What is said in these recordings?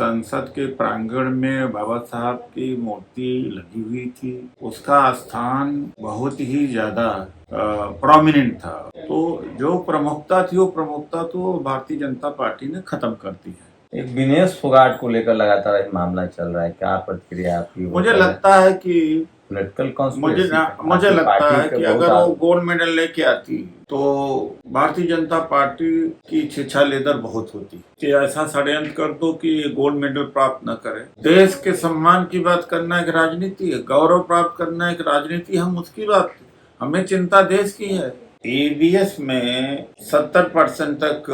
संसद के प्रांगण में बाबा साहब की मूर्ति लगी हुई थी। उसका स्थान बहुत ही ज्यादा प्रोमिनेंट था। तो जो प्रमुखता थी वो प्रमुखता तो भारतीय जनता पार्टी ने खत्म कर दी है। एक विनेश फोगाट को लेकर लगातार एक मामला चल रहा है, क्या प्रतिक्रिया आपकी? मुझे लगता है कि मुझे लगता है कि अगर वो गोल्ड मेडल लेके आती तो भारतीय जनता पार्टी की छिछा लेदर बहुत होती कि ऐसा षड्यंत्र कर दो कि गोल्ड मेडल प्राप्त न करे। देश के सम्मान की बात करना एक राजनीति है, गौरव प्राप्त करना एक राजनीति। हम उसकी बात, हमें चिंता देश की है। ईवीएस में 70% तक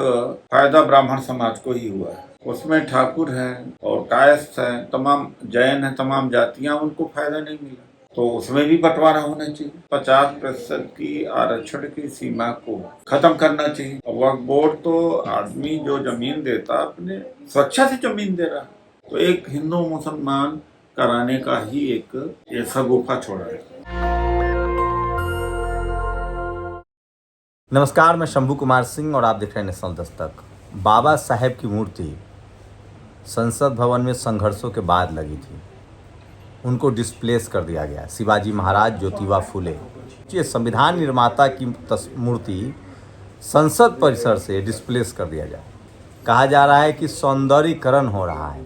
फायदा ब्राह्मण समाज को ही हुआ है। उसमें ठाकुर है और कायस्थ है, तमाम जैन है, तमाम जातियां, उनको फायदा नहीं मिला। तो उसमें भी बंटवारा होना चाहिए। 50% की आरक्षण की सीमा को खत्म करना चाहिए। वक्फ बोर्ड तो आदमी जो जमीन देता अपने स्वेच्छा से जमीन दे रहा, तो एक हिंदू मुसलमान कराने का ही एक ऐसा गुफा छोड़ा है। नमस्कार, मैं शंभू कुमार सिंह और आप देख रहे हैं नेशनल दस्तक। बाबा साहेब की मूर्ति संसद भवन में संघर्षों के बाद लगी थी, उनको डिस्प्लेस कर दिया गया। शिवाजी महाराज, ज्योतिबा फुले, ये संविधान निर्माता की मूर्ति संसद परिसर से डिस्प्लेस कर दिया जाए। कहा जा रहा है कि सौंदर्यीकरण हो रहा है,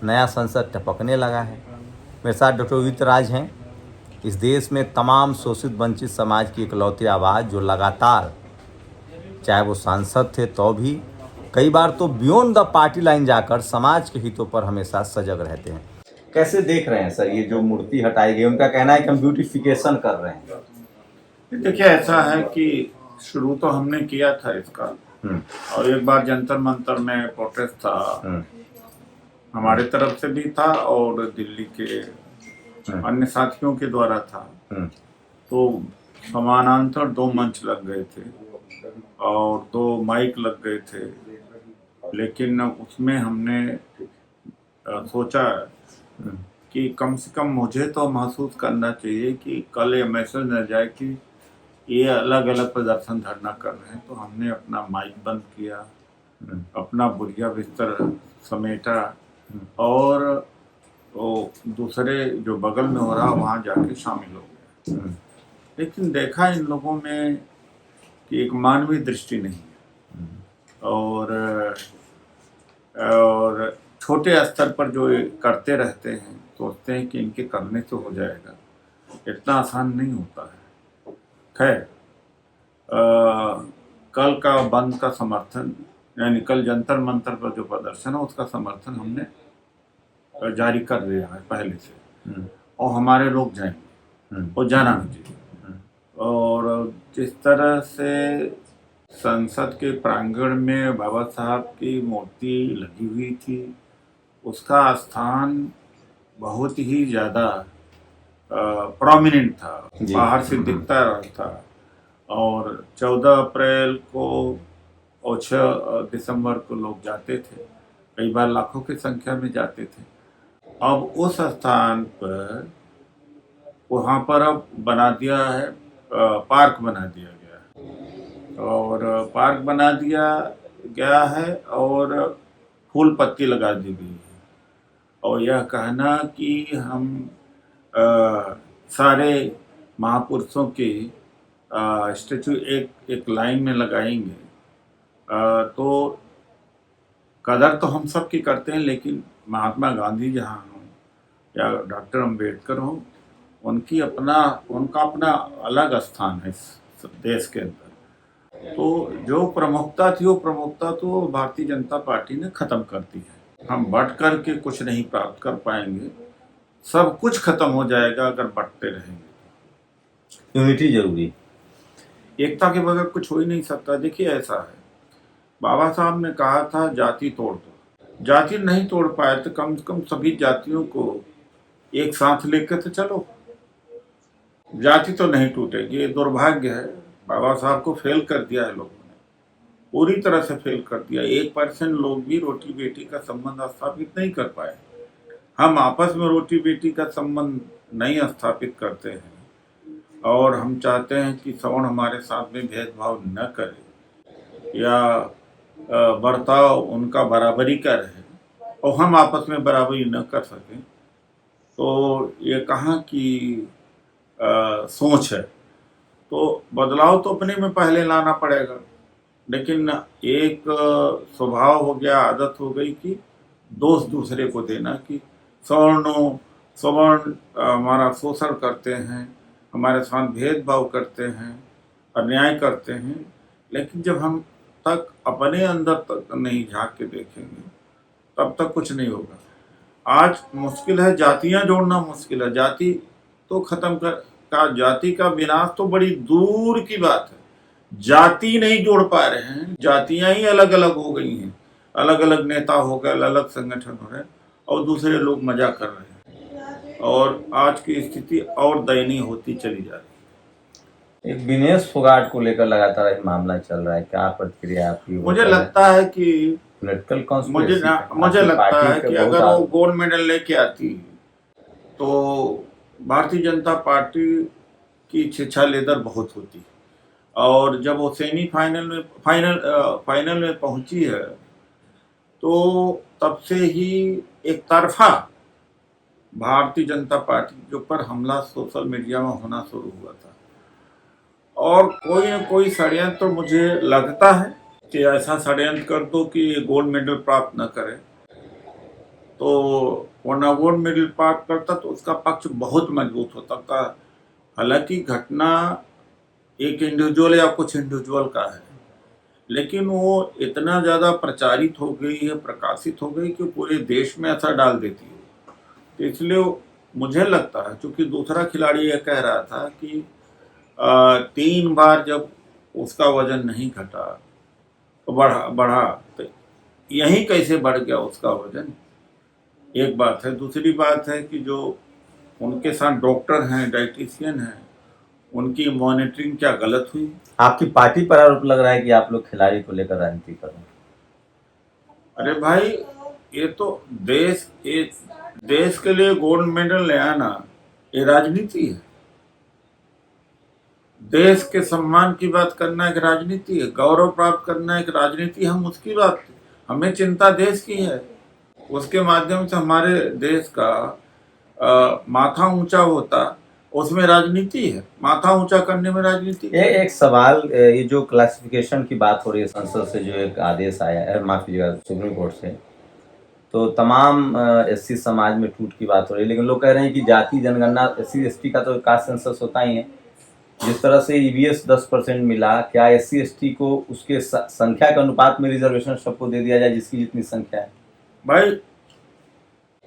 नया संसद टपकने लगा है। मेरे साथ डॉक्टर उदित राज हैं। इस देश में तमाम शोषित वंचित समाज की इकलौती आवाज़, जो लगातार, चाहे वो सांसद थे तो भी, कई बार तो बियॉन्ड द पार्टी लाइन जाकर समाज के हितों पर हमेशा सजग रहते हैं। कैसे देख रहे हैं सर ये जो मूर्ति हटाई गई? उनका कहना है कि हम ब्यूटिफिकेशन कर रहे हैं। देखिए, ऐसा है कि शुरू तो हमने किया था इसका, और एक बार जंतर मंतर में प्रोटेस्ट था, हमारे तरफ से भी था और दिल्ली के अन्य साथियों के द्वारा था। तो समानांतर 2 मंच लग गए थे और 2 माइक लग गए थे, लेकिन उसमें हमने सोचा कि कम से कम मुझे तो महसूस करना चाहिए कि कल ये मैसेज न जाए कि ये अलग अलग प्रदर्शन धरना कर रहे हैं। तो हमने अपना माइक बंद किया, अपना बुढ़िया बिस्तर समेटा और वो दूसरे जो बगल में हो रहा वहाँ जाके शामिल हो गए। लेकिन देखा इन लोगों में कि एक मानवीय दृष्टि नहीं है, और छोटे स्तर पर जो करते रहते हैं, सोचते हैं कि इनके करने से हो जाएगा। इतना आसान नहीं होता है। खैर, कल का बंद का समर्थन, यानी कल जंतर मंतर पर जो प्रदर्शन है उसका समर्थन हमने जारी कर दिया है पहले से, और हमारे लोग जाएंगे और जाना भी चाहिए। और जिस तरह से संसद के प्रांगण में बाबा साहब की मूर्ति लगी हुई थी, उसका स्थान बहुत ही ज़्यादा प्रोमिनेंट था, बाहर से दिखता था। और 14 अप्रैल को और 6 दिसंबर को लोग जाते थे, कई बार लाखों की संख्या में जाते थे। अब उस स्थान पर, वहाँ पर अब बना दिया है, पार्क बना दिया गया है, और पार्क बना दिया गया है और फूल पत्ती लगा दी गई है। और यह कहना कि हम सारे महापुरुषों के स्टैचू एक लाइन में लगाएंगे, तो कदर तो हम सब की करते हैं, लेकिन महात्मा गांधी जहाँ हों या डॉक्टर अम्बेडकर हों, उनका अपना अलग स्थान है इस देश के अंदर। तो जो प्रमुखता थी वो प्रमुखता तो भारतीय जनता पार्टी ने खत्म कर दी है। हम बट कर के कुछ नहीं प्राप्त कर पाएंगे, सब कुछ खत्म हो जाएगा अगर बटते रहेंगे। यूनिटी जरूरी, एकता के बगैर कुछ हो ही नहीं सकता। देखिए, ऐसा है, बाबा साहब ने कहा था जाति तोड़ दो। जाति नहीं तोड़ पाए तो कम से कम सभी जातियों को एक साथ लेकर तो चलो, जाति तो नहीं टूटेगी। ये दुर्भाग्य है, बाबा साहब को फेल कर दिया है लोगों ने, पूरी तरह से फेल कर दिया। 1% लोग भी रोटी बेटी का संबंध स्थापित नहीं कर पाए। हम आपस में रोटी बेटी का संबंध नहीं स्थापित करते हैं, और हम चाहते हैं कि सवर्ण हमारे साथ में भेदभाव न करे या बर्ताव उनका बराबरी का रहे। और हम आपस में बराबरी न कर सकें, तो ये कहाँ की सोच है। तो बदलाव तो अपने में पहले लाना पड़ेगा, लेकिन एक स्वभाव हो गया, आदत हो गई कि दोष दूसरे को देना कि सवर्ण हमारा शोषण करते हैं, हमारे साथ भेदभाव करते हैं, अन्याय करते हैं। लेकिन जब हम तक अपने अंदर तक नहीं झांक के देखेंगे तब तक कुछ नहीं होगा। आज मुश्किल है, जातियां जोड़ना मुश्किल है। जाति तो खत्म जाति का विनाश तो बड़ी दूर की बात है। जाति नहीं जोड़ पा रहे हैं, जातियां ही अलग अलग हो गई हैं, अलग अलग नेता हो गए, अलग अलग संगठन हो रहे हैं और दूसरे लोग मजा कर रहे हैं, और आज की स्थिति और दयनीय होती चली जा रही है। एक विनेश फोगाट को लेकर लगातार एक मामला चल रहा है, क्या प्रतिक्रिया आपकी? मुझे लगता है कि पॉलिटिकल मुझे लगता है कि अगर वो गोल्ड मेडल लेके आती तो भारतीय जनता पार्टी की छिछा लेदर बहुत होती। और जब वो फाइनल में पहुंची है तो तब से ही एक तरफा भारतीय जनता पार्टी के ऊपर हमला सोशल मीडिया में होना शुरू हुआ था, और कोई न कोई षड्यंत्र तो मुझे लगता है कि ऐसा षड्यंत्र कर दो कि गोल्ड मेडल प्राप्त न करे, तो वरना गोल्ड मेडल प्राप्त करता तो उसका पक्ष बहुत मजबूत होता था। हालांकि घटना एक इंडिविजुअल या कुछ इंडिविजुअल का है, लेकिन वो इतना ज़्यादा प्रचारित हो गई है, प्रकाशित हो गई कि पूरे देश में असर डाल देती है। तो इसलिए मुझे लगता है, क्योंकि दूसरा खिलाड़ी ये कह रहा था कि 3 बार जब उसका वजन नहीं घटा तो बढ़ा तो यहीं कैसे बढ़ गया उसका वजन, एक बात है। दूसरी बात है कि जो उनके साथ डॉक्टर हैं, डाइटिशियन हैं, उनकी मॉनिटरिंग क्या गलत हुई? आपकी पार्टी पर आरोप लग रहा है कि आप लोग खिलाड़ी को लेकर राजनीति कर रहे हैं। अरे भाई, ये तो देश के लिए गोल्ड मेडल ले आना ये राजनीति है। देश के सम्मान की बात करना एक राजनीति है, गौरव प्राप्त करना एक राजनीति। हम उसकी बात, हमें चिंता देश की है, उसके माध्यम से हमारे देश का माथा ऊंचा होता, उसमें राजनीति है। माथा ऊंचा करने में राजनीति। एक सवाल, ये जो क्लासिफिकेशन की बात हो रही है, संसद से जो एक आदेश आया है, माफ कीजिएगा सुप्रीम कोर्ट से, तो तमाम एससी समाज में टूट की बात हो रही है, लेकिन लोग कह रहे हैं कि जाति जनगणना, एससी एसटी का तो कास्ट सेंसस होता ही है। जिस तरह से ईवीएस 10% मिला, क्या एससी एसटी को उसके संख्या के अनुपात में रिजर्वेशन सबको दे दिया जाए जिसकी जितनी संख्या है? भाई,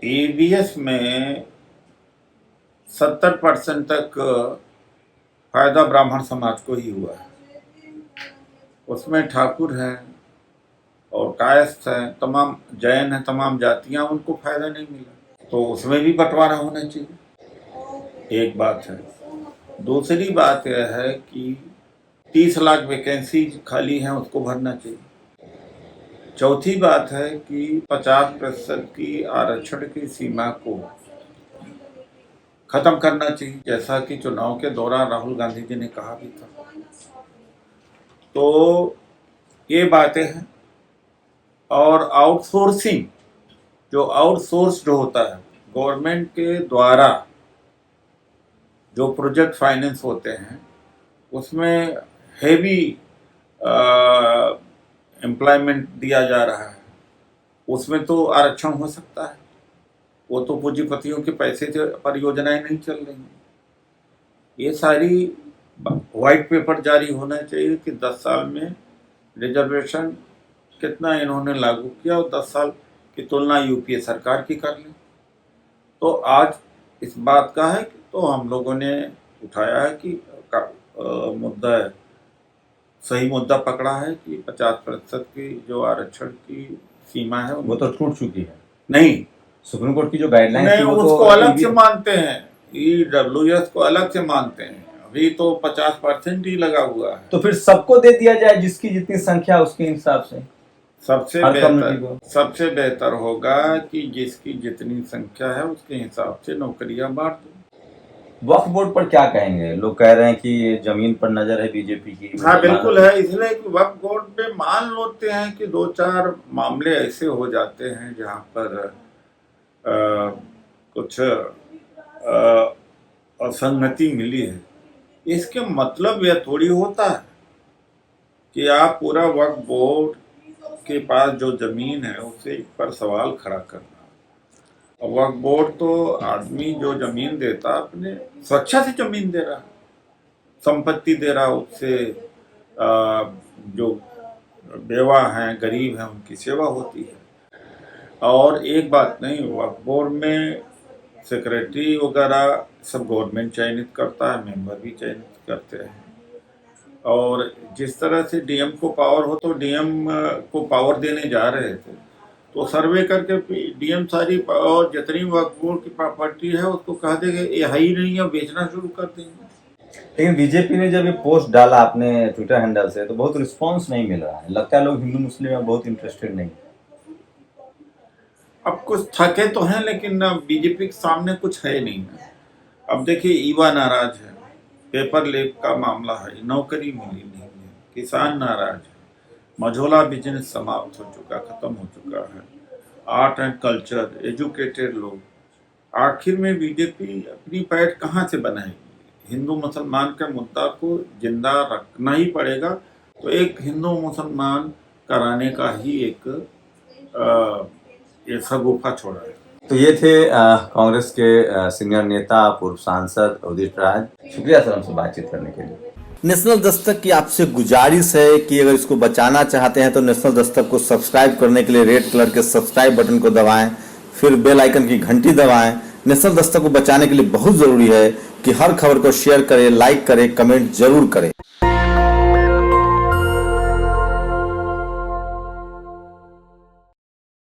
ईवीएस में 70% तक फायदा ब्राह्मण समाज को ही हुआ है। उसमें ठाकुर है और कायस्थ है, तमाम जैन है, तमाम जातियां, उनको फायदा नहीं मिला, तो उसमें भी बंटवारा होना चाहिए, एक बात है। दूसरी बात यह है कि 30 लाख वैकेंसी खाली हैं, उसको भरना चाहिए। चौथी बात है कि 50% की आरक्षण की सीमा को खत्म करना चाहिए, जैसा कि चुनाव के दौरान राहुल गांधी जी ने कहा भी था। तो ये बातें हैं। और आउटसोर्सिंग, जो आउटसोर्स्ड होता है, गवर्नमेंट के द्वारा जो प्रोजेक्ट फाइनेंस होते हैं, उसमें हेवी एम्प्लॉयमेंट दिया जा रहा है, उसमें तो आरक्षण हो सकता है। वो तो पूंजीपतियों के पैसे से परियोजनाएं नहीं चल रही हैं। ये सारी व्हाइट पेपर जारी होना चाहिए कि 10 साल में रिजर्वेशन कितना इन्होंने लागू किया, और 10 साल की तुलना यूपीए सरकार की कर लें। तो आज इस बात का है, तो हम लोगों ने उठाया है कि मुद्दा है, सही मुद्दा पकड़ा है कि 50% की जो आरक्षण की सीमा है वो तो टूट चुकी है। नहीं, सुप्रीम कोर्ट की जो गाइडलाइन नहीं, उसको अलग से मानते हैं, ईडब्ल्यूएस को अलग से मानते हैं। अभी तो 50% ही लगा हुआ है। तो फिर सबको दे दिया जाए, जिसकी जितनी संख्या उसके हिसाब से। सबसे बेहतर होगा कि जिसकी जितनी संख्या है उसके हिसाब से नौकरियां बांट दो। वक्फ बोर्ड पर क्या कहेंगे? लोग कह रहे हैं कि ये जमीन पर नजर है बीजेपी की। हाँ बिल्कुल है, इसलिए कि वक्फ बोर्ड पे मान लेते हैं कि 2-4 मामले ऐसे हो जाते हैं जहाँ पर कुछ असंगति मिली है। इसके मतलब यह थोड़ी होता है कि आप पूरा वक्फ बोर्ड के पास जो जमीन है उसे पर सवाल खड़ा करना। और वक्फ बोर्ड तो आदमी जो जमीन देता अपने स्वेच्छा से जमीन दे रहा, संपत्ति दे रहा, उससे जो बेवा हैं, गरीब हैं, उनकी सेवा होती है। और एक बात नहीं, वक्फ बोर्ड में सेक्रेटरी वगैरह सब गवर्नमेंट चयनित करता है, मेंबर भी चयनित करते हैं। और जिस तरह से डीएम को पावर हो, तो डीएम को पावर देने जा रहे थे तो सर्वे करके डीएम सारी और जितनी वक्फ बोर्ड की प्रॉपर्टी है उसको कह देंगे ये है ही नहीं है, बेचना शुरू कर देंगे। लेकिन बीजेपी ने जब ये पोस्ट डाला अपने ट्विटर हैंडल से तो बहुत रिस्पांस नहीं मिल रहा है। लगता है लोग हिंदू मुस्लिम में बहुत इंटरेस्टेड नहीं। अब कुछ थके तो हैं लेकिन बीजेपी के सामने कुछ है नहीं है। अब देखिए ईवा नाराज है, पेपर लीक का मामला है, नौकरी मिली नहीं है, किसान नाराज है, मझोला बिजनेस समाप्त हो चुका, खत्म हो चुका है, आर्ट एंड कल्चर, एजुकेटेड लोग। आखिर में बीजेपी अपनी पैठ कहाँ से बनाएगी? हिंदू मुसलमान के मुद्दा को जिंदा रखना ही पड़ेगा। तो एक हिंदू मुसलमान कराने का ही एक ये सगुफा छोड़ा है। तो ये थे कांग्रेस के सीनियर नेता पूर्व सांसद उदित राज। शुक्रिया सर हमसे बातचीत करने के लिए। नेशनल दस्तक की आपसे गुजारिश है कि अगर इसको बचाना चाहते हैं तो नेशनल दस्तक को सब्सक्राइब करने के लिए रेड कलर के सब्सक्राइब बटन को दबाएं, फिर बेल आइकन की घंटी दबाएं। नेशनल दस्तक को बचाने के लिए बहुत जरूरी है कि हर खबर को शेयर करें, लाइक करें, कमेंट जरूर करें।